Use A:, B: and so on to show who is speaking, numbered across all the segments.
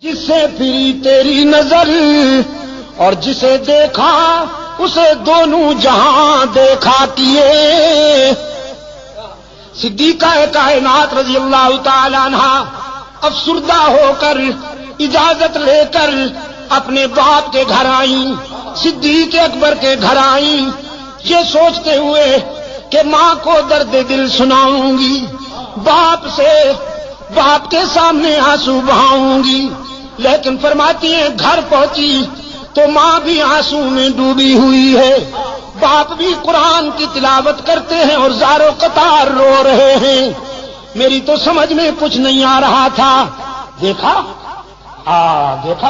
A: جسے پھری تیری نظر اور جسے دیکھا اسے دونوں جہاں دیکھا کیے. صدیقہ کائنات رضی اللہ تعالی عنہ افسردہ ہو کر اجازت لے کر اپنے باپ کے گھر آئیں، صدیق اکبر کے گھر آئیں، یہ سوچتے ہوئے کہ ماں کو درد دل سناؤں گی، باپ کے سامنے آنسو بہاؤں گی. لیکن فرماتی ہیں گھر پہنچی تو ماں بھی آنسو میں ڈوبی ہوئی ہے، باپ بھی قرآن کی تلاوت کرتے ہیں اور زارو قطار رو رہے ہیں. میری تو سمجھ میں کچھ نہیں آ رہا تھا. دیکھا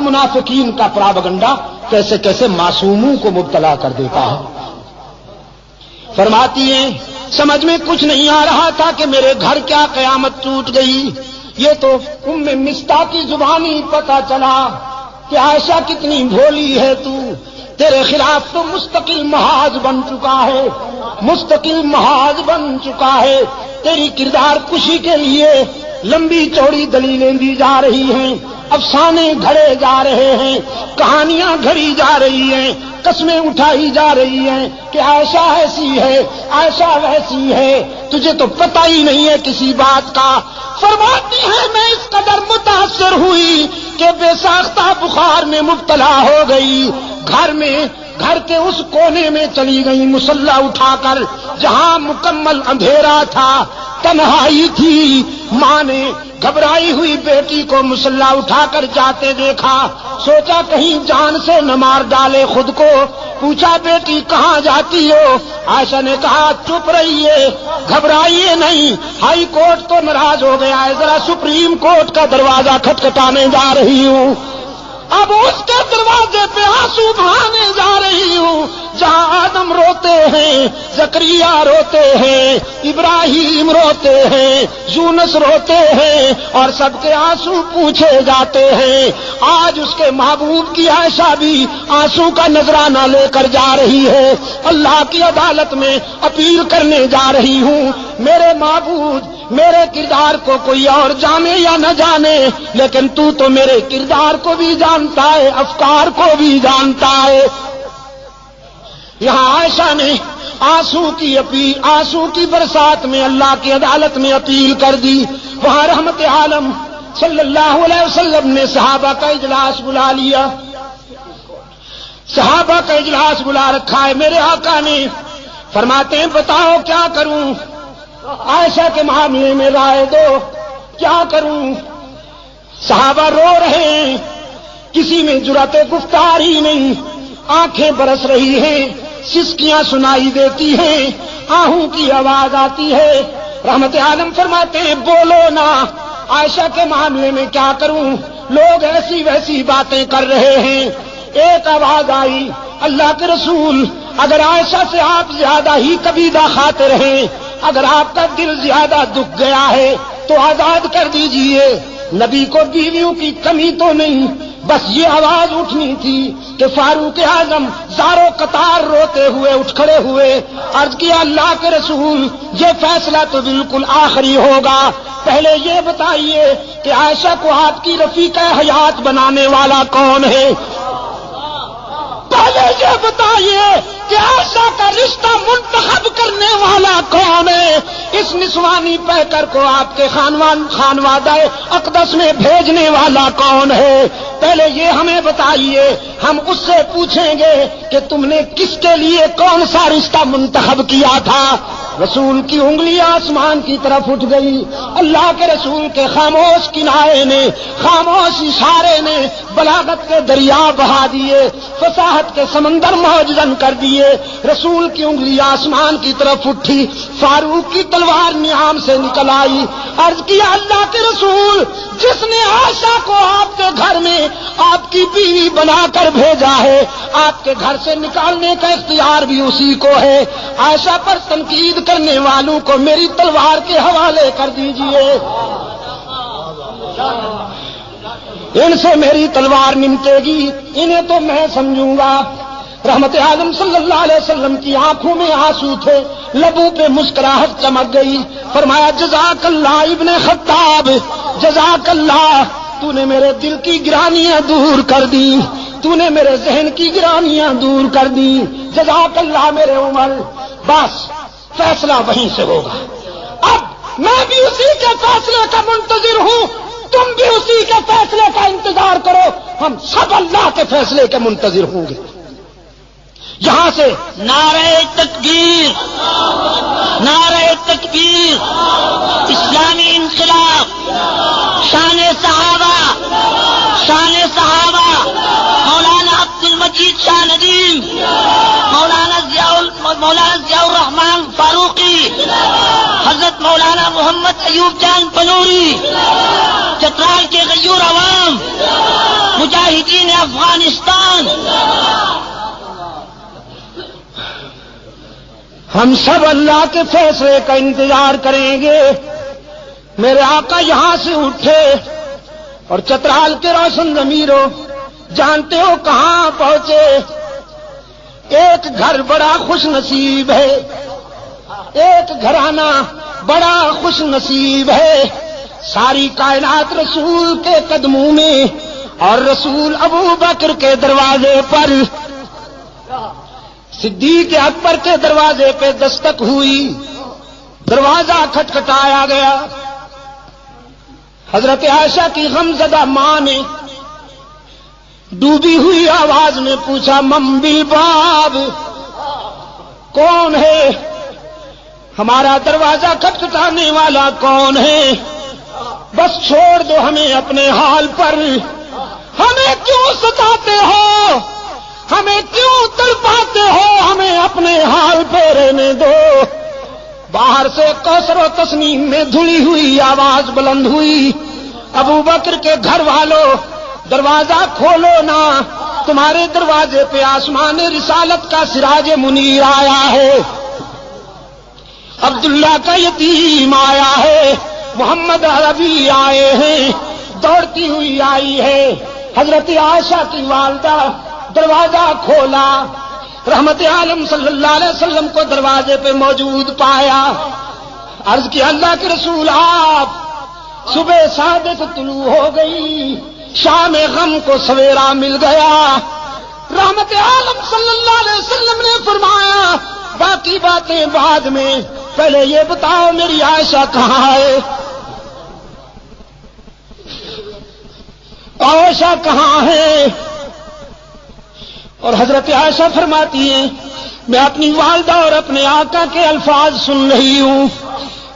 A: منافقین کا پراپگنڈا کیسے کیسے معصوموں کو مبتلا کر دیتا ہے. فرماتی ہیں سمجھ میں کچھ نہیں آ رہا تھا کہ میرے گھر کیا قیامت ٹوٹ گئی. یہ تو ام مصطح کی زبانی پتہ چلا کہ عائشہ کتنی بھولی ہے تو، تیرے خلاف تو مستقل محاذ بن چکا ہے، مستقل محاذ بن چکا ہے. تیری کردار کشی کے لیے لمبی چوڑی دلیلیں دی جا رہی ہیں، افسانے گھڑے جا رہے ہیں، کہانیاں گھڑی جا رہی ہیں، قسمیں اٹھائی جا رہی ہیں کہ عائشہ ایسی ہے، عائشہ ویسی ہے، تجھے تو پتہ ہی نہیں ہے کسی بات کا. فرماتی ہے میں اس قدر متاثر ہوئی کہ بے ساختہ بخار میں مبتلا ہو گئی. گھر کے اس کونے میں چلی گئی مصلی اٹھا کر جہاں مکمل اندھیرا تھا، تنہائی تھی. ماں نے گھبرائی ہوئی بیٹی کو مصلی اٹھا کر جاتے دیکھا، سوچا کہیں جان سے نہ مار ڈالے خود کو. پوچھا بیٹی کہاں جاتی ہو؟ عائشہ نے کہا چپ رہیے، گھبرائیے نہیں، ہائی کورٹ تو ناراض ہو گیا ہے، ذرا سپریم کورٹ کا دروازہ کھٹکھٹانے جا رہی ہوں. اب اس کے دروازے پہ آنسو بہانے جا رہی ہوں جہاں آدم روتے ہیں، زکریا روتے ہیں، ابراہیم روتے ہیں، یونس روتے ہیں اور سب کے آنسو پوچھے جاتے ہیں. آج اس کے محبوب کی عائشہ بھی آنسو کا نذرانہ لے کر جا رہی ہے، اللہ کی عدالت میں اپیل کرنے جا رہی ہوں. میرے معبود میرے کردار کو کوئی اور جانے یا نہ جانے، لیکن تو میرے کردار کو بھی جانتا ہے، افکار کو بھی جانتا ہے. یہاں عائشہ نے آنسو کی برسات میں اللہ کی عدالت میں اپیل کر دی. وہاں رحمت عالم صلی اللہ علیہ وسلم نے صحابہ کا اجلاس بلا لیا، صحابہ کا اجلاس بلا رکھا ہے. میرے آقا نے فرماتے ہیں بتاؤ کیا کروں، عائشہ کے معاملے میں رائے دو، کیا کروں. صحابہ رو رہے ہیں، کسی میں جرأت گفتار ہی نہیں، آنکھیں برس رہی ہیں، سسکیاں سنائی دیتی ہیں، آہوں کی آواز آتی ہے. رحمت عالم فرماتے ہیں بولو نا، عائشہ کے معاملے میں کیا کروں، لوگ ایسی ویسی باتیں کر رہے ہیں. ایک آواز آئی اللہ کے رسول اگر عائشہ سے آپ زیادہ ہی کبیدہ خاطر ہیں، اگر آپ کا دل زیادہ دکھ گیا ہے تو آزاد کر دیجئے. نبی کو بیویوں کی کمی تو نہیں، بس یہ آواز اٹھنی تھی کہ فاروق اعظم زارو قطار روتے ہوئے اٹھ کھڑے ہوئے. عرض کیا اللہ کے رسول یہ فیصلہ تو بالکل آخری ہوگا، پہلے یہ بتائیے کہ عائشہ کو آپ کی رفیقہ حیات بنانے والا کون ہے؟ پہلے یہ بتائیے کہ عائشہ کا رشتہ منتخب کرنے والا کون ہے؟ اس نسوانی پیکر کو آپ کے خانوادہ اقدس میں بھیجنے والا کون ہے؟ پہلے یہ ہمیں بتائیے، ہم اس سے پوچھیں گے کہ تم نے کس کے لیے کون سا رشتہ منتخب کیا تھا. رسول کی انگلیاں آسمان کی طرف اٹھ گئی. اللہ کے رسول کے خاموش کنارے نے، خاموش اشارے نے بلاغت کے دریا بہا دیے، فصاحت کے سمندر موجزن کر دیے. رسول کی انگلیاں آسمان کی طرف اٹھی، فاروق کی تلوار نیام سے نکل آئی. عرض کیا اللہ کے رسول جس نے عائشہ کو آپ کے گھر میں آپ کی بیوی بنا کر بھیجا ہے، آپ کے گھر سے نکالنے کا اختیار بھی اسی کو ہے. عائشہ پر تنقید کرنے والوں کو میری تلوار کے حوالے کر دیجئے، ان سے میری تلوار نمٹے گی، انہیں تو میں سمجھوں گا. رحمت عالم صلی اللہ علیہ وسلم کی آنکھوں میں آنسو تھے، لبوں پہ مسکراہٹ چمک گئی. فرمایا جزاک اللہ ابن خطاب، جزاک اللہ تو نے میرے دل کی گرانیاں دور کر دی، تو نے میرے ذہن کی گرانیاں دور کر دی، جزاک اللہ میرے عمر۔ بس فیصلہ وہیں سے ہوگا۔ اب میں بھی اسی کے فیصلے کا منتظر ہوں، تم بھی اسی کے فیصلے کا انتظار کرو، ہم سب اللہ کے فیصلے کے منتظر ہوں گے۔ یہاں سے
B: نعرہ تکبیر، نعرہ تکبیر، اسلامی انقلاب، شان صحابہ، شان صحابہ، مولانا عبد المجید شاہ ندیم، مولانا ضیاء الرحمان فاروقی، حضرت مولانا محمد ایوب جان پنوری، چترال کے غیور عوام، مجاہدین افغانستان،
A: ہم سب اللہ کے فیصلے کا انتظار کریں گے۔ میرے آقا یہاں سے اٹھے اور چترال کے روشن ضمیروں جانتے ہو کہاں پہنچے؟ ایک گھر بڑا خوش نصیب ہے، ایک گھرانہ بڑا خوش نصیب ہے، ساری کائنات رسول کے قدموں میں اور رسول ابو بکر کے دروازے پر، صدیق اکبر کے دروازے پہ دستک ہوئی، دروازہ کھٹکھٹایا گیا۔ حضرت عائشہ کی غمزدہ ماں نے ڈوبی ہوئی آواز میں پوچھا، من بالباب، کون ہے؟ ہمارا دروازہ کھٹکھٹانے والا کون ہے؟ بس چھوڑ دو ہمیں اپنے حال پر، ہمیں کیوں ستاتے ہو، ہمیں کیوں تڑپاتے ہو، ہمیں اپنے حال پہ رہنے دو۔ باہر سے کوثر و تسنیم میں دھلی ہوئی آواز بلند ہوئی، ابو بکر کے گھر والوں دروازہ کھولو نا، تمہارے دروازے پہ آسمان رسالت کا سراج منیر آیا ہے، عبداللہ کا یتیم آیا ہے، محمد عربی آئے ہیں، دوڑتی ہوئی آئی ہے۔ حضرت عائشہ کی والدہ دروازہ کھولا، رحمت عالم صلی اللہ علیہ وسلم کو دروازے پہ موجود پایا، عرض کیا اللہ کے رسول آپ، صبح صادق طلوع ہو گئی، شام غم کو سویرا مل گیا۔ رحمت عالم صلی اللہ علیہ وسلم نے فرمایا باقی باتیں بعد میں، پہلے یہ بتاؤ میری عائشہ کہاں ہے؟ عائشہ کہاں ہے؟ اور حضرت عائشہ فرماتی ہیں میں اپنی والدہ اور اپنے آقا کے الفاظ سن رہی ہوں،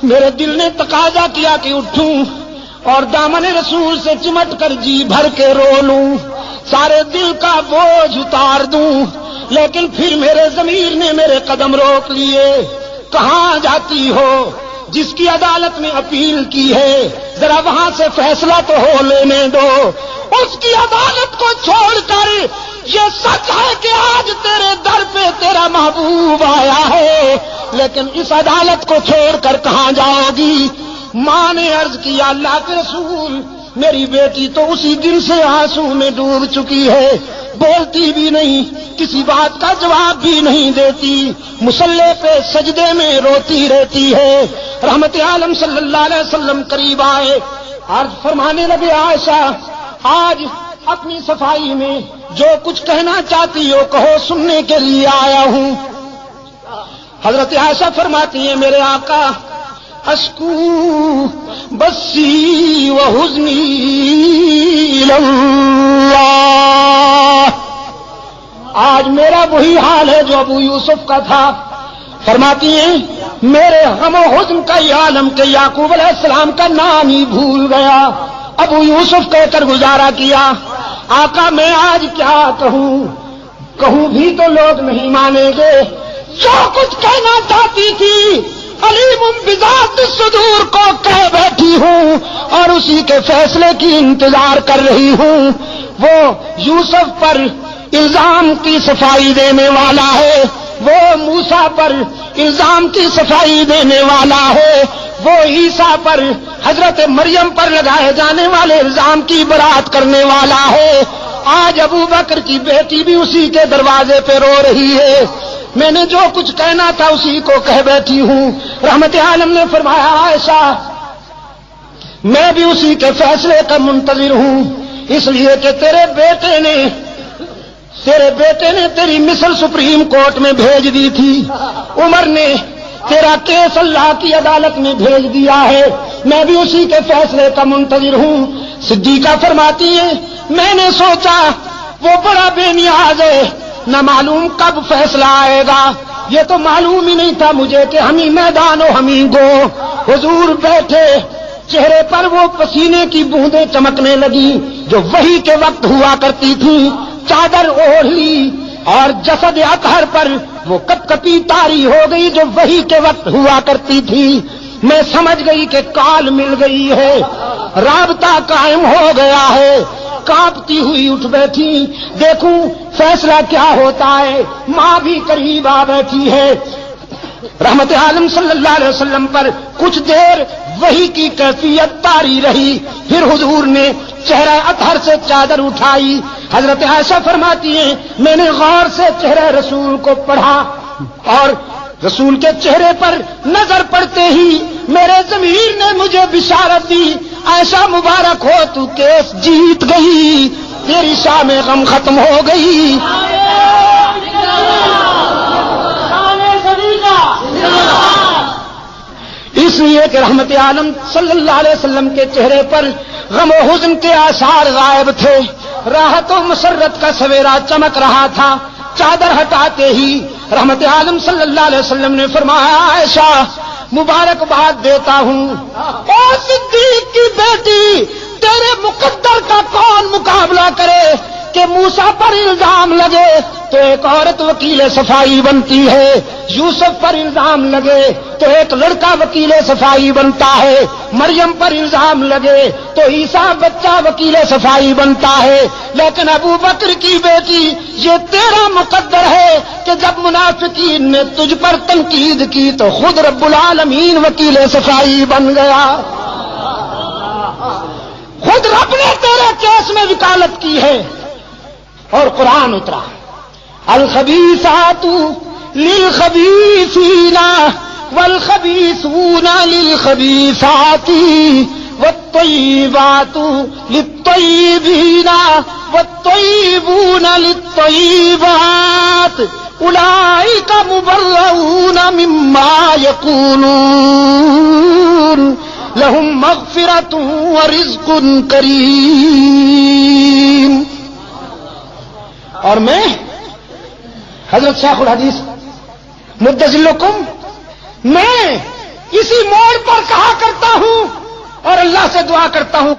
A: میرے دل نے تقاضا کیا کہ اٹھوں اور دامن رسول سے چمٹ کر جی بھر کے رو لوں، سارے دل کا بوجھ اتار دوں، لیکن پھر میرے ضمیر نے میرے قدم روک لیے۔ کہاں جاتی ہو؟ جس کی عدالت میں اپیل کی ہے ذرا وہاں سے فیصلہ تو ہو لینے دو، اس کی عدالت کو چھوڑ کر یہ سچ ہے کہ آج تیرے در پہ تیرا محبوب آیا ہے، لیکن اس عدالت کو چھوڑ کر کہاں جاؤ گی؟ ماں نے عرض کیا اللہ کے رسول میری بیٹی تو اسی دن سے آنسو میں ڈوب چکی ہے، بولتی بھی نہیں، کسی بات کا جواب بھی نہیں دیتی، مصلی پہ سجدے میں روتی رہتی ہے۔ رحمت عالم صلی اللہ علیہ وسلم قریب آئے، عرض فرمانے لگے عائشہ آج اپنی صفائی میں جو کچھ کہنا چاہتی ہو کہو، سننے کے لیے آیا ہوں۔ حضرت عائشہ فرماتی ہیں میرے آقا اشکو بسی و حزنی اللہ، آج میرا وہی حال ہے جو ابو یوسف کا تھا۔ فرماتی ہیں میرے غم و حزن کا یہ عالم کہ یعقوب علیہ السلام کا نام ہی بھول گیا، ابو یوسف کہہ کر گزارا کیا۔ آقا میں آج کیا کہوں بھی تو لوگ نہیں مانیں گے، جو کچھ کہنا چاہتی تھی علیم بذات الصدور کو کہہ بیٹھی ہوں اور اسی کے فیصلے کی انتظار کر رہی ہوں۔ وہ یوسف پر الزام کی صفائی دینے والا ہے، وہ موسیٰ پر الزام کی صفائی دینے والا ہے، وہ عیسیٰ پر حضرت مریم پر لگائے جانے والے الزام کی برات کرنے والا ہے۔ آج ابو بکر کی بیٹی بھی اسی کے دروازے پہ رو رہی ہے، میں نے جو کچھ کہنا تھا اسی کو کہہ بیٹھی ہوں۔ رحمت عالم نے فرمایا عائشہ میں بھی اسی کے فیصلے کا منتظر ہوں، اس لیے کہ تیرے بیٹے نے تیری مثل سپریم کورٹ میں بھیج دی تھی، عمر نے تیرا کیس اللہ کی عدالت میں بھیج دیا ہے، میں بھی اسی کے فیصلے کا منتظر ہوں۔ صدیقہ فرماتی ہے میں نے سوچا وہ بڑا بے نیاز ہے، نہ معلوم کب فیصلہ آئے گا، یہ تو معلوم ہی نہیں تھا مجھے کہ ہمیں میدان و ہمیں گو۔ حضور بیٹھے، چہرے پر وہ پسینے کی بوندیں چمکنے لگی جو وحی کے وقت ہوا کرتی تھی، چادر اوڑھ لی اور جسد اطہر پر وہ کپ کپی تاری ہو گئی جو وحی کے وقت ہوا کرتی تھی۔ میں سمجھ گئی کہ کال مل گئی ہے، رابطہ قائم ہو گیا ہے، کانپتی ہوئی اٹھ بیٹھی، دیکھوں فیصلہ کیا ہوتا ہے۔ ماں بھی قریب آ بیٹھی ہے۔ رحمت عالم صلی اللہ علیہ وسلم پر کچھ دیر وحی کی کیفیت طاری رہی، پھر حضور نے چہرہ اطہر سے چادر اٹھائی۔ حضرت عائشہ فرماتی ہیں میں نے غور سے چہرہ رسول کو پڑھا اور رسول کے چہرے پر نظر پڑتے ہی میرے ضمیر نے مجھے بشارت دی، عائشہ مبارک ہو تو کیس جیت گئی، تیری شام غم ختم ہو گئی۔ اس لیے کہ رحمت عالم صلی اللہ علیہ وسلم کے چہرے پر غم و حزن کے آثار غائب تھے، راحت و مسرت کا سویرا چمک رہا تھا۔ چادر ہٹاتے ہی رحمت عالم صلی اللہ علیہ وسلم نے فرمایا عائشہ مبارکباد دیتا ہوں، اے صدیق کی بیٹی، تیرے مقدر کا کون مقابلہ کرے کہ موسیٰ پر الزام لگے تو ایک عورت وکیل صفائی بنتی ہے، یوسف پر الزام لگے تو ایک لڑکا وکیل صفائی بنتا ہے، مریم پر الزام لگے تو عیسیٰ بچہ وکیل صفائی بنتا ہے، لیکن ابو بکر کی بیٹی یہ تیرا مقدر ہے کہ جب منافقین نے تجھ پر تنقید کی تو خود رب العالمین وکیل صفائی بن گیا، خود رب نے تیرے کیس میں وکالت کی ہے۔ اور قرآن اترا الخبیثات للخبیثین والخبیثون للخبیثات والطیبات للطیبین والطیبون للطیبات اولئک مبرؤون مما یقولون لهم مغفرۃ ورزق کریم۔ اور میں حضرت شیخ الحدیث مدظلکم میں اسی موڑ پر کہا کرتا ہوں اور اللہ سے دعا کرتا ہوں